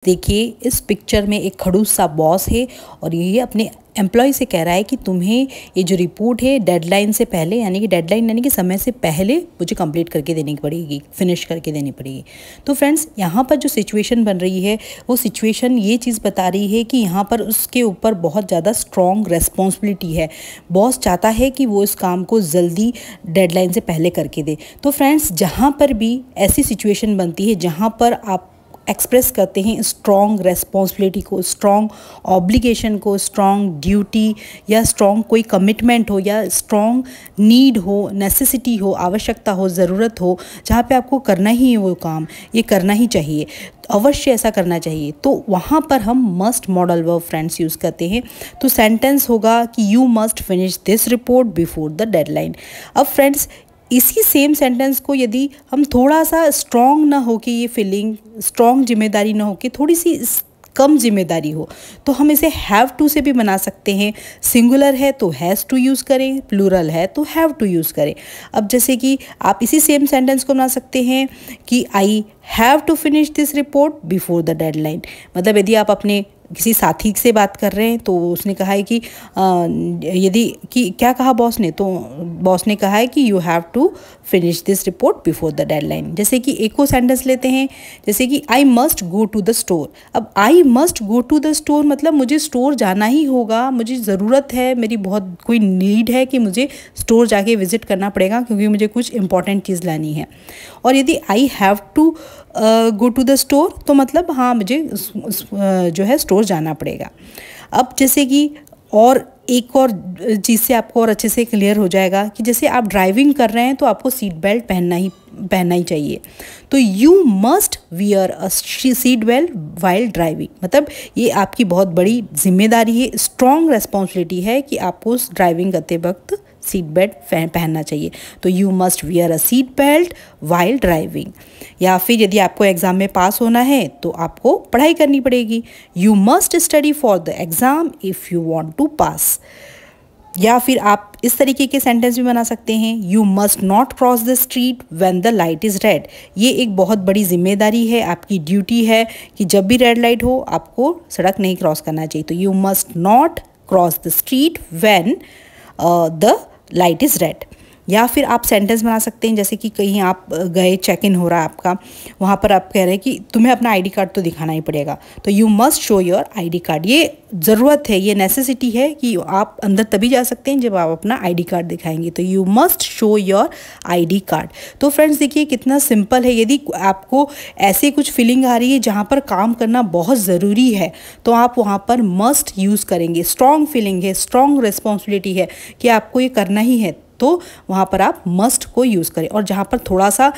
देखिए इस पिक्चर में एक खड़ूस सा बॉस है और ये अपने एम्प्लॉय से कह रहा है कि तुम्हें ये जो रिपोर्ट है डेडलाइन से पहले यानी कि समय से पहले मुझे कंप्लीट करके देनी पड़ेगी, फिनिश करके देनी पड़ेगी। तो फ्रेंड्स यहाँ पर जो सिचुएशन बन रही है वो सिचुएशन ये चीज़ बता रही है कि यहाँ पर उसके ऊपर बहुत ज़्यादा स्ट्रॉन्ग रेस्पॉन्सिबिलिटी है। बॉस चाहता है कि वो इस काम को जल्दी डेडलाइन से पहले करके दे। तो फ्रेंड्स जहाँ पर भी ऐसी सिचुएशन बनती है जहाँ पर आप एक्सप्रेस करते हैं स्ट्रॉन्ग रेस्पॉन्सिबिलिटी को, स्ट्रॉन्ग ऑब्लिगेशन को, स्ट्रॉन्ग ड्यूटी या स्ट्रॉन्ग कोई कमिटमेंट हो या स्ट्रॉन्ग नीड हो, नेसेसिटी हो, आवश्यकता हो, ज़रूरत हो, जहाँ पे आपको करना ही है वो काम, ये करना ही चाहिए, अवश्य ऐसा करना चाहिए, तो वहाँ पर हम must modal verb friends use करते हैं। तो सेंटेंस होगा कि you must finish this report before the deadline. अब फ्रेंड्स इसी सेम सेंटेंस को यदि हम थोड़ा सा स्ट्रॉन्ग ना हो कि ये फीलिंग स्ट्रॉन्ग जिम्मेदारी ना हो कि थोड़ी सी कम जिम्मेदारी हो तो हम इसे हैव टू से भी बना सकते हैं। सिंगुलर है तो हैज़ टू यूज़ करें, प्लूरल है तो हैव टू यूज़ करें। अब जैसे कि आप इसी सेम सेंटेंस को बना सकते हैं कि I have to finish this report before the deadline. मतलब यदि आप अपने किसी साथी से बात कर रहे हैं तो उसने कहा है कि यदि कि क्या कहा बॉस ने, तो बॉस ने कहा है कि you have to finish this report before the deadline. जैसे कि एक और सेंटेंस लेते हैं, जैसे कि I must go to the store. अब I must go to the store मतलब मुझे स्टोर जाना ही होगा, मुझे ज़रूरत है, मेरी बहुत कोई नीड है कि मुझे स्टोर जाके विजिट करना पड़ेगा क्योंकि मुझे कुछ इंपॉर्टेंट चीज़ लानी है। और यदि I have to go to the store तो मतलब हाँ मुझे जो है स्टोर जाना पड़ेगा। अब जैसे कि और एक और चीज़ से आपको और अच्छे से क्लियर हो जाएगा कि जैसे आप ड्राइविंग कर रहे हैं तो आपको सीट बेल्ट पहनना ही चाहिए। तो you must wear a seat belt while driving, मतलब ये आपकी बहुत बड़ी जिम्मेदारी है, स्ट्रॉन्ग रेस्पॉन्सिबिलिटी है कि आपको उस ड्राइविंग करते वक्त सीट बेल्ट पहनना चाहिए। तो you must wear a seat belt while driving. या फिर यदि आपको एग्ज़ाम में पास होना है तो आपको पढ़ाई करनी पड़ेगी। You must study for the exam if you want to pass. या फिर आप इस तरीके के सेंटेंस भी बना सकते हैं, you must not cross the street when the light is red. ये एक बहुत बड़ी जिम्मेदारी है, आपकी ड्यूटी है कि जब भी रेड लाइट हो आपको सड़क नहीं क्रॉस करना चाहिए। तो you must not cross the street when the light is red. या फिर आप सेंटेंस बना सकते हैं जैसे कि कहीं आप गए, चेक इन हो रहा है आपका, वहाँ पर आप कह रहे हैं कि तुम्हें अपना आईडी कार्ड तो दिखाना ही पड़ेगा, तो you must show your ID card. ये ज़रूरत है, ये नेसेसिटी है कि आप अंदर तभी जा सकते हैं जब आप अपना आईडी कार्ड दिखाएंगे। तो you must show your ID card. तो फ्रेंड्स देखिए कितना सिंपल है। यदि आपको ऐसे कुछ फीलिंग आ रही है जहाँ पर काम करना बहुत ज़रूरी है तो आप वहाँ पर मस्ट यूज़ करेंगे। स्ट्रॉन्ग फीलिंग है, स्ट्रॉन्ग रिस्पॉन्सिबिलिटी है कि आपको ये करना ही है, तो वहाँ पर आप मस्ट को यूज़ करें। और जहाँ पर थोड़ा सा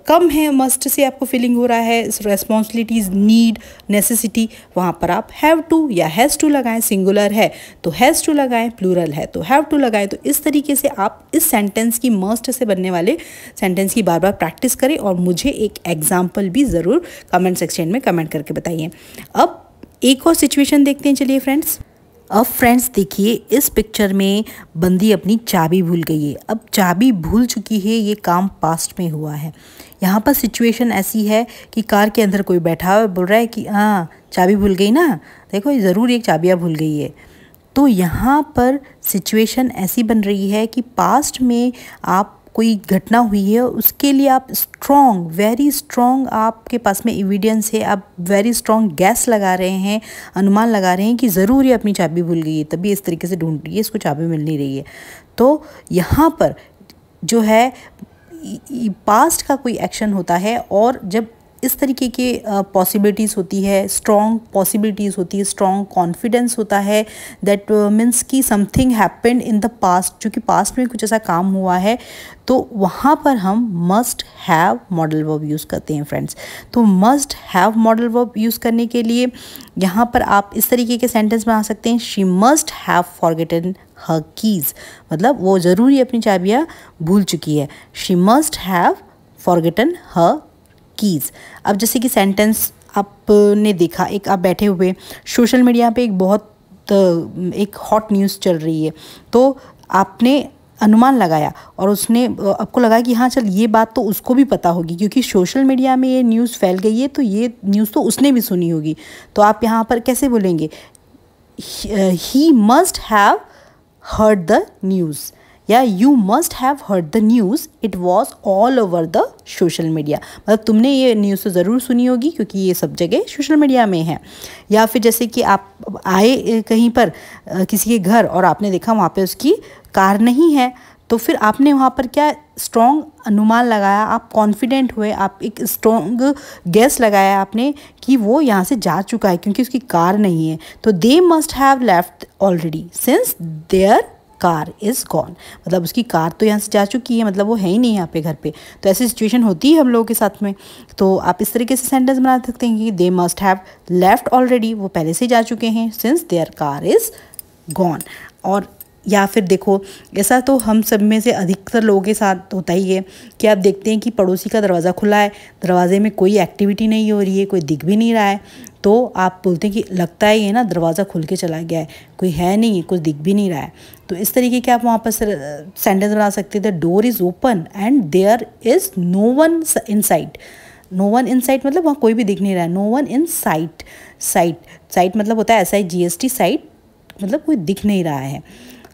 कम है, मस्ट से आपको फीलिंग हो रहा है, रिस्पॉन्सिबिलिटीज़, नीड, नेसेसिटी, वहाँ पर आप हैव टू या हैज़ टू लगाएं। सिंगुलर है तो हैज़ टू लगाएं, प्लूरल है तो हैव टू लगाएं। तो इस तरीके से आप इस सेंटेंस की मस्ट से बनने वाले सेंटेंस की बार बार प्रैक्टिस करें और मुझे एक एग्जाम्पल भी ज़रूर कमेंट सेक्शन में कमेंट करके बताइए। अब एक और सिचुएशन देखते हैं, चलिए फ्रेंड्स। अब फ्रेंड्स देखिए इस पिक्चर में बंदी अपनी चाबी भूल गई है। अब चाबी भूल चुकी है, ये काम पास्ट में हुआ है। यहाँ पर सिचुएशन ऐसी है कि कार के अंदर कोई बैठा हुआ बोल रहा है कि हाँ चाबी भूल गई ना, देखो ये ज़रूर एक चाबियाँ भूल गई है। तो यहाँ पर सिचुएशन ऐसी बन रही है कि पास्ट में आप कोई घटना हुई है, उसके लिए आप स्ट्रॉन्ग, वेरी स्ट्रॉन्ग आपके पास में एविडेंस है, आप वेरी स्ट्रॉन्ग गैस लगा रहे हैं, अनुमान लगा रहे हैं कि ज़रूर ये अपनी चाबी भूल गई है, तभी इस तरीके से ढूंढ रही है, इसको चाबी मिल नहीं रही है। तो यहाँ पर जो है पास्ट का कोई एक्शन होता है और जब इस तरीके के पॉसिबिलिटीज़ होती है, स्ट्रॉन्ग पॉसिबिलिटीज़ होती है, स्ट्रॉन्ग कॉन्फिडेंस होता है, दैट मीन्स कि something happened in the past, जो कि पास्ट में कुछ ऐसा काम हुआ है, तो वहाँ पर हम must have modal verb use करते हैं फ्रेंड्स। तो must have modal verb use करने के लिए यहाँ पर आप इस तरीके के सेंटेंस बना सकते हैं, she must have forgotten her keys, मतलब वो ज़रूर ही अपनी चाबियाँ भूल चुकी है। She must have forgotten her keys. अब जैसे कि सेंटेंस आपने देखा, एक आप बैठे हुए सोशल मीडिया पे एक बहुत एक हॉट न्यूज़ चल रही है, तो आपने अनुमान लगाया और उसने आपको लगा कि हाँ चल ये बात तो उसको भी पता होगी, क्योंकि सोशल मीडिया में ये न्यूज़ फैल गई है तो ये न्यूज़ तो उसने भी सुनी होगी। तो आप यहाँ पर कैसे बोलेंगे, he must have heard the news, या you must have heard the news, it was all over the social media. मतलब तुमने ये न्यूज़ तो ज़रूर सुनी होगी क्योंकि ये सब जगह सोशल मीडिया में है। या फिर जैसे कि आप आए कहीं पर किसी के घर और आपने देखा वहाँ पे उसकी कार नहीं है, तो फिर आपने वहाँ पर क्या स्ट्रॉन्ग अनुमान लगाया, आप कॉन्फिडेंट हुए, आप एक स्ट्रॉन्ग गेस लगाया आपने कि वो यहाँ से जा चुका है क्योंकि उसकी कार नहीं है। तो they must have left already since their car is gone, मतलब उसकी कार तो यहाँ से जा चुकी है, मतलब वो है ही नहीं यहाँ पे घर पे। तो ऐसी सिचुएशन होती है हम लोगों के साथ में। तो आप इस तरीके से सेंटेंस बना सकते हैं कि they must have left already, वो पहले से जा चुके हैं, since their car is gone. और या फिर देखो, ऐसा तो हम सब में से अधिकतर लोगों के साथ होता ही है कि आप देखते हैं कि पड़ोसी का दरवाज़ा खुला है, दरवाजे में कोई एक्टिविटी नहीं हो रही है, कोई दिख भी नहीं रहा है, तो आप बोलते हैं कि लगता है ये ना दरवाज़ा खुल के चला गया है, कोई है नहीं है, कुछ दिख भी नहीं रहा है। तो इस तरीके के आप वहाँ पर सेंटेंस बना सकते हैं, the door is open and there is no one in sight. No one in sight मतलब वहाँ कोई भी दिख नहीं रहा है, no one in sight. Sight मतलब होता है SIGHT, साइट मतलब कोई दिख नहीं रहा है।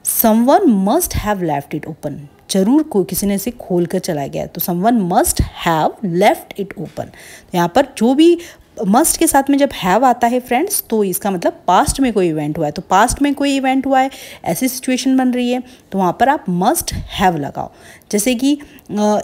Someone must have left it open, जरूर कोई किसी ने इसे खोल कर चला गया, तो someone must have left it open. यहाँ पर जो भी मस्ट के साथ में जब हैव आता है फ्रेंड्स, तो इसका मतलब पास्ट में कोई इवेंट हुआ है। तो पास्ट में कोई इवेंट हुआ है, ऐसी सिचुएशन बन रही है, तो वहाँ पर आप मस्ट हैव लगाओ। जैसे कि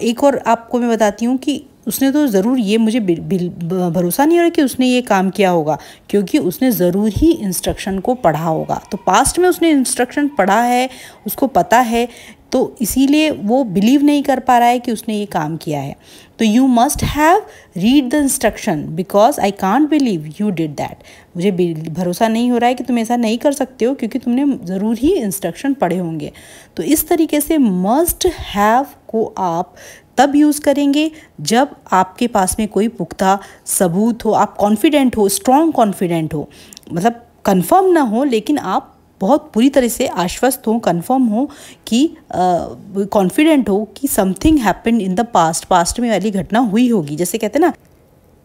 एक और आपको मैं बताती हूँ कि उसने तो ज़रूर, ये मुझे भरोसा नहीं हो रहा कि उसने ये काम किया होगा, क्योंकि उसने ज़रूर ही इंस्ट्रक्शन को पढ़ा होगा। तो पास्ट में उसने इंस्ट्रक्शन पढ़ा है, उसको पता है, तो इसीलिए वो बिलीव नहीं कर पा रहा है कि उसने ये काम किया है। तो you must have read the instruction because I can't believe you did that, मुझे भरोसा नहीं हो रहा है कि तुम ऐसा नहीं कर सकते हो क्योंकि तुमने ज़रूर ही इंस्ट्रक्शन पढ़े होंगे। तो इस तरीके से मस्ट हैव को आप तब यूज़ करेंगे जब आपके पास में कोई पुख्ता सबूत हो, आप कॉन्फिडेंट हो, स्ट्रॉन्ग कॉन्फिडेंट हो, मतलब कंफर्म ना हो लेकिन आप बहुत पूरी तरह से आश्वस्त हो, कंफर्म हो कि कॉन्फिडेंट हो कि something happened in the past में वाली घटना हुई होगी। जैसे कहते हैं ना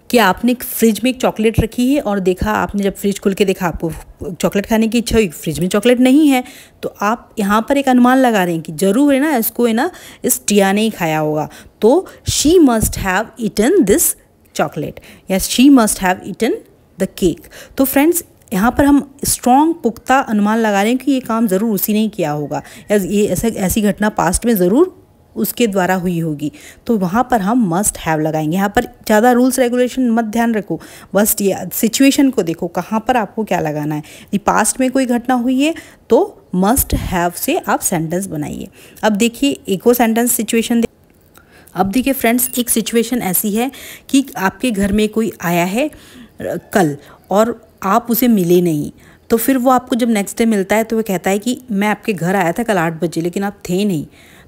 कि आपने फ्रिज में एक चॉकलेट रखी है और देखा, आपने जब फ्रिज खोल के देखा आपको चॉकलेट खाने की इच्छा हुई, फ्रिज में चॉकलेट नहीं है, तो आप यहाँ पर एक अनुमान लगा रहे हैं कि जरूर है ना, इसको है ना इस टिया ने ही खाया होगा, तो she must have eaten this chocolate या she must have eaten the cake. तो फ्रेंड्स यहाँ पर हम स्ट्रॉन्ग पुख्ता अनुमान लगा रहे हैं कि ये काम ज़रूर उसी ने ही किया होगा या ये ऐसी घटना पास्ट में ज़रूर उसके द्वारा हुई होगी, तो वहाँ पर हम मस्ट हैव लगाएंगे। यहाँ पर ज़्यादा रूल्स रेगुलेशन मत ध्यान रखो, बस ये सिचुएशन को देखो कहाँ पर आपको क्या लगाना है। यदि पास्ट में कोई घटना हुई है तो मस्ट हैव से आप सेंटेंस बनाइए। अब देखिए एक और सेंटेंस सिचुएशन। अब देखिए फ्रेंड्स, एक सिचुएशन ऐसी है कि आपके घर में कोई आया है कल और आप उसे मिले नहीं, तो फिर वो आपको जब नेक्स्ट डे मिलता है तो वो कहता है कि मैं आपके घर आया था कल 8 बजे लेकिन आप थे नहीं।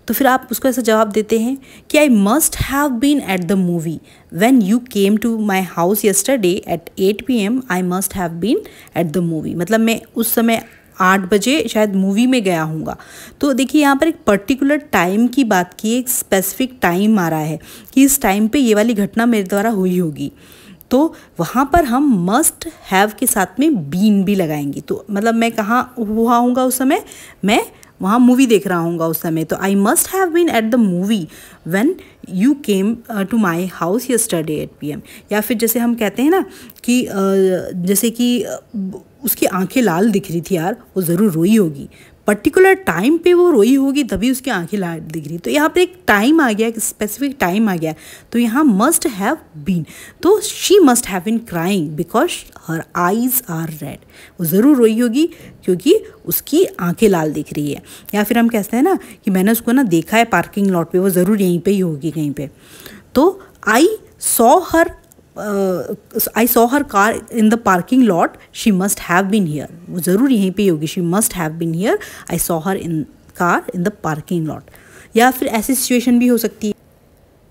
तो फिर आप उसको ऐसा जवाब देते हैं कि I must have been at the movie when you came to my house yesterday at 8 PM, I must have been at the movie, मतलब मैं उस समय 8 बजे शायद मूवी में गया हूँगा। तो देखिए यहाँ पर एक पर्टिकुलर टाइम की बात की, एक स्पेसिफिक टाइम आ रहा है कि इस टाइम पे ये वाली घटना मेरे द्वारा हुई होगी, तो वहाँ पर हम मस्ट हैव के साथ में बीन भी लगाएंगे। तो मतलब मैं कहाँ हुआ हूँगा उस समय, मैं वहाँ मूवी देख रहा हूँगा उस समय, तो I must have been at the movie when you came to my house yesterday 8 PM। या फिर जैसे हम कहते हैं ना कि जैसे कि उसकी आंखें लाल दिख रही थी यार, वो ज़रूर रोई होगी, पर्टिकुलर टाइम पे वो रोई होगी तभी उसकी आंखें लाल दिख रही। तो यहाँ पे एक टाइम आ गया, एक स्पेसिफिक टाइम आ गया, तो यहाँ मस्ट हैव बीन, तो she must have been crying because her eyes are red, वो ज़रूर रोई होगी क्योंकि उसकी आंखें लाल दिख रही है। या फिर हम कहते हैं ना कि मैंने उसको ना देखा है पार्किंग लॉट पे, वो ज़रूर यहीं पे ही होगी कहीं पे। तो I saw her car in the parking lot, she must have been here, वो ज़रूर यहीं पे होगी, she must have been here, I saw her in car in the parking lot. या फिर ऐसी सिचुएशन भी हो सकती है,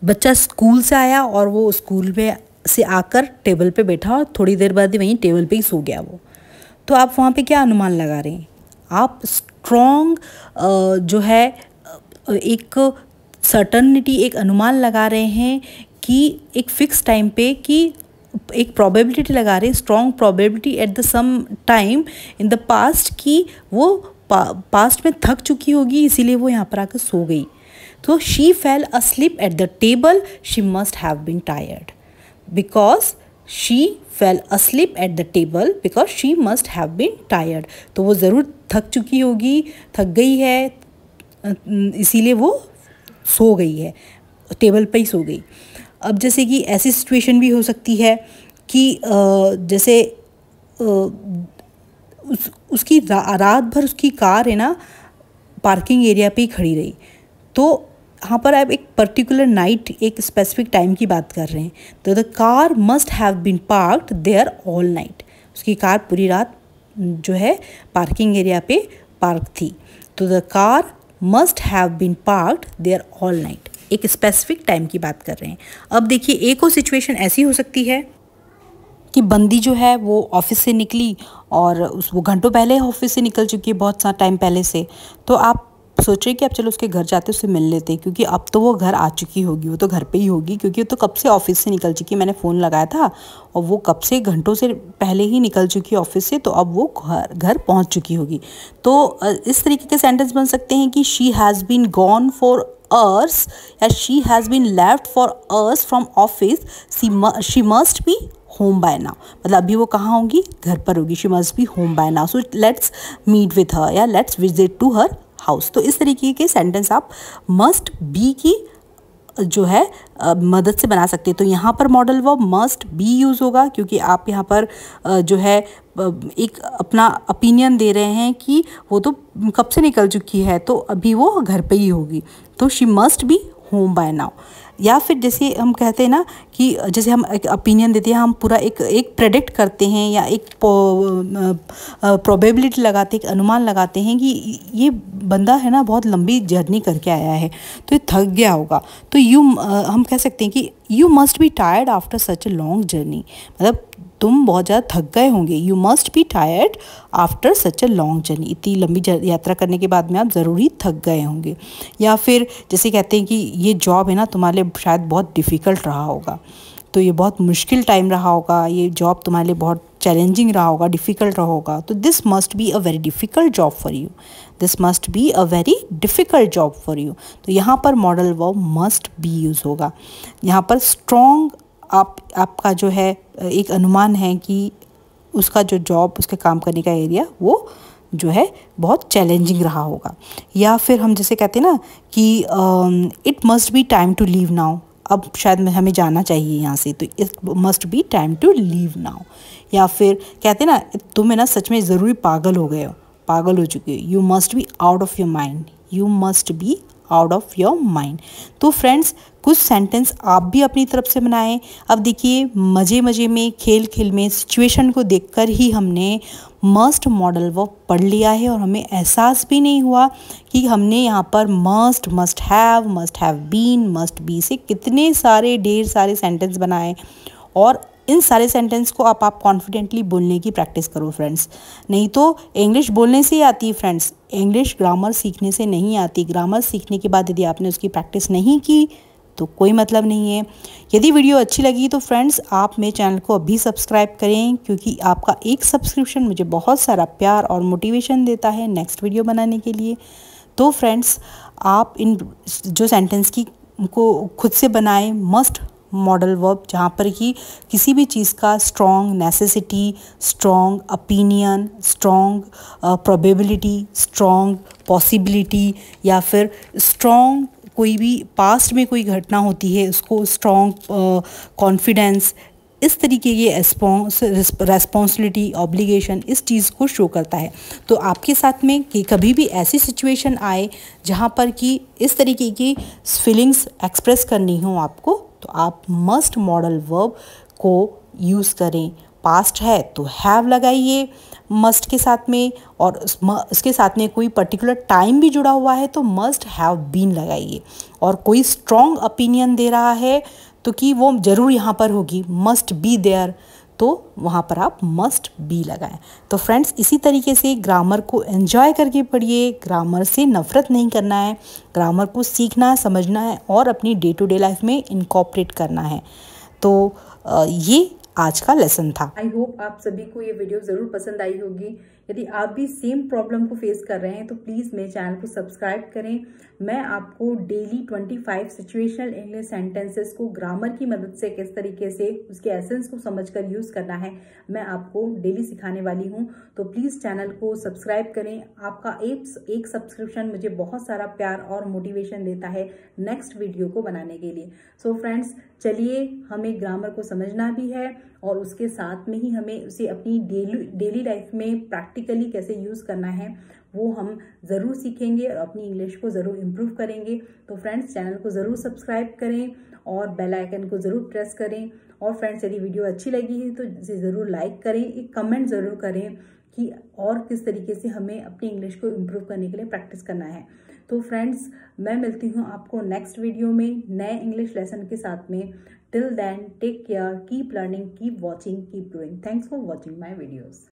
बच्चा स्कूल से आया और वो स्कूल में से आकर टेबल पे बैठा और थोड़ी देर बाद ही वहीं टेबल पे ही सो गया वो, तो आप वहाँ पे क्या अनुमान लगा रहे हैं, आप स्ट्रॉन्ग जो है एक सर्टनिटी, एक अनुमान लगा रहे हैं कि एक फिक्स टाइम पे, कि एक प्रोबेबिलिटी लगा रहे हैं, strong probability at the some time in the past, कि वो पास्ट में थक चुकी होगी, इसीलिए वो यहाँ पर आकर सो गई। तो she fell asleep at the table, she must have been tired, because she fell asleep at the table because she must have been tired. तो वो ज़रूर थक चुकी होगी, थक गई है, इसीलिए वो सो गई है, टेबल पे ही सो गई। अब जैसे कि ऐसी सिचुएशन भी हो सकती है कि जैसे उसकी रात भर उसकी कार है ना पार्किंग एरिया पे ही खड़ी रही। तो यहाँ पर आप एक पर्टिकुलर नाइट, एक स्पेसिफिक टाइम की बात कर रहे हैं। तो the car must have been parked there all night, उसकी कार पूरी रात जो है पार्किंग एरिया पे पार्क थी। तो the car must have been parked there all night, एक स्पेसिफिक टाइम की बात कर रहे हैं। अब देखिए, एक और सिचुएशन ऐसी हो सकती है कि बंदी जो है वो ऑफिस से निकली और वो घंटों पहले ऑफिस से निकल चुकी है, बहुत सा टाइम पहले से। तो आप सोच रहे कि अब चलो उसके घर जाते उससे मिल लेते, क्योंकि अब तो वो घर आ चुकी होगी, वो तो घर पे ही होगी, क्योंकि वो तो कब से ऑफिस से निकल चुकी है। मैंने फ़ोन लगाया था और वो कब से घंटों से पहले ही निकल चुकी है ऑफिस से, तो अब वो घर पहुंच चुकी होगी। तो इस तरीके के सेंटेंस बन सकते हैं कि she has been gone for hours, या she has been left for hours from office, she must be home by now. मतलब अभी वो कहाँ होगी, घर पर होगी। She must be home by now, so let's meet with her, या let's visit to her house. तो इस तरीके के सेंटेंस आप मस्ट बी की जो है मदद से बना सकते हैं। तो यहाँ पर modal verb must be use होगा, क्योंकि आप यहाँ पर जो है एक अपना ओपिनियन दे रहे हैं कि वो तो कब से निकल चुकी है, तो अभी वो घर पे ही होगी। तो she must be home by now. या फिर जैसे हम कहते हैं ना कि जैसे हम एक ओपिनियन देते हैं, हम पूरा एक प्रेडिक्ट करते हैं, या एक प्रोबेबिलिटी लगाते हैं, एक अनुमान लगाते हैं कि ये बंदा है ना बहुत लंबी जर्नी करके आया है, तो ये थक गया होगा। तो हम कह सकते हैं कि you must be tired after such a long journey, मतलब तुम बहुत ज़्यादा थक गए होंगे। You must be tired after such a long journey, इतनी लंबी यात्रा करने के बाद में आप ज़रूरी थक गए होंगे। या फिर जैसे कहते हैं कि ये जॉब है ना तुम्हारे लिए शायद बहुत डिफ़िकल्ट रहा होगा, तो ये बहुत मुश्किल टाइम रहा होगा, ये जॉब तुम्हारे लिए बहुत चैलेंजिंग रहा होगा, डिफ़िकल्ट रहा होगा। तो this must be a very difficult job for you, this must be a very difficult job for you. तो यहाँ पर modal verb must be use होगा। यहाँ पर स्ट्रॉन्ग आपका जो है एक अनुमान है कि उसका जो जॉब, उसके काम करने का एरिया वो जो है बहुत चैलेंजिंग रहा होगा। या फिर हम जैसे कहते हैं ना कि it must be time to leave now, अब शायद हमें जाना चाहिए यहाँ से, तो it must be time to leave now. या फिर कहते हैं ना तुम है ना सच में ज़रूरी पागल हो गए हो, पागल हो चुके हो, you must be out of your mind, you must be out of your mind. तो फ्रेंड्स, कुछ सेंटेंस आप भी अपनी तरफ से बनाएं। अब देखिए, मज़े मज़े में, खेल खेल में, सिचुएशन को देखकर ही हमने मस्ट मॉडल वर्ब पढ़ लिया है, और हमें एहसास भी नहीं हुआ कि हमने यहाँ पर must have been, must be से कितने सारे ढेर सारे सेंटेंस बनाए। और इन सारे सेंटेंस को आप कॉन्फिडेंटली बोलने की प्रैक्टिस करो फ्रेंड्स। नहीं तो इंग्लिश बोलने से ही आती है फ्रेंड्स, इंग्लिश ग्रामर सीखने से नहीं आती। ग्रामर सीखने के बाद यदि आपने उसकी प्रैक्टिस नहीं की तो कोई मतलब नहीं है। यदि वीडियो अच्छी लगी तो फ्रेंड्स आप मेरे चैनल को अभी सब्सक्राइब करें, क्योंकि आपका एक सब्सक्रिप्शन मुझे बहुत सारा प्यार और मोटिवेशन देता है नेक्स्ट वीडियो बनाने के लिए। तो फ्रेंड्स, आप इन जो सेंटेंस को खुद से बनाएं, मस्ट मॉडल वर्ब, जहाँ पर कि किसी भी चीज़ का strong necessity, strong opinion, strong probability, strong possibility, या फिर स्ट्रॉन्ग कोई भी पास्ट में कोई घटना होती है उसको स्ट्रॉन्ग कॉन्फिडेंस, इस तरीके की रेस्पॉन्सिबिलिटी, ऑब्लिगेशन, इस चीज़ को शो करता है। तो आपके साथ में कि कभी भी ऐसी सिचुएशन आए जहाँ पर कि इस तरीके की फीलिंग्स एक्सप्रेस करनी हो आपको, तो आप मस्ट मॉडल वर्ब को यूज़ करें। पास्ट है तो हैव लगाइए मस्ट के साथ में, और इसके साथ में कोई पर्टिकुलर टाइम भी जुड़ा हुआ है तो मस्ट हैव बीन लगाइए। और कोई स्ट्रॉन्ग ओपिनियन दे रहा है तो कि वो ज़रूर यहाँ पर होगी, मस्ट बी देयर, तो वहाँ पर आप मस्ट बी लगाएं। तो फ्रेंड्स, इसी तरीके से ग्रामर को एंजॉय करके पढ़िए, ग्रामर से नफ़रत नहीं करना है, ग्रामर को सीखना समझना है और अपनी डे टू डे लाइफ में इनकॉर्पोरेट करना है। तो ये आज का लेसन था। आई होप आप सभी को ये वीडियो ज़रूर पसंद आई होगी। यदि आप भी सेम प्रॉब्लम को फेस कर रहे हैं तो प्लीज़ मेरे चैनल को सब्सक्राइब करें। मैं आपको डेली 25 सिचुएशनल इंग्लिश सेंटेंसेस को ग्रामर की मदद से किस तरीके से उसके एसेंस को समझकर यूज़ करना है, मैं आपको डेली सिखाने वाली हूँ। तो प्लीज़ चैनल को सब्सक्राइब करें। आपका एक सब्सक्रिप्शन मुझे बहुत सारा प्यार और मोटिवेशन देता है नेक्स्ट वीडियो को बनाने के लिए। सो फ्रेंड्स, चलिए, हमें ग्रामर को समझना भी है और उसके साथ में ही हमें उसे अपनी डेली लाइफ में प्रैक्टिकली कैसे यूज़ करना है वो हम ज़रूर सीखेंगे और अपनी इंग्लिश को ज़रूर इम्प्रूव करेंगे। तो फ्रेंड्स, चैनल को ज़रूर सब्सक्राइब करें और बेल आइकन को ज़रूर प्रेस करें। और फ्रेंड्स, यदि वीडियो अच्छी लगी है तो इसे ज़रूर लाइक करें, एक कमेंट ज़रूर करें कि और किस तरीके से हमें अपनी इंग्लिश को इम्प्रूव करने के लिए प्रैक्टिस करना है। तो फ्रेंड्स, मैं मिलती हूँ आपको नेक्स्ट वीडियो में नए इंग्लिश लेसन के साथ में। Till then, take care, keep learning, keep watching, keep growing. Thanks for watching my videos.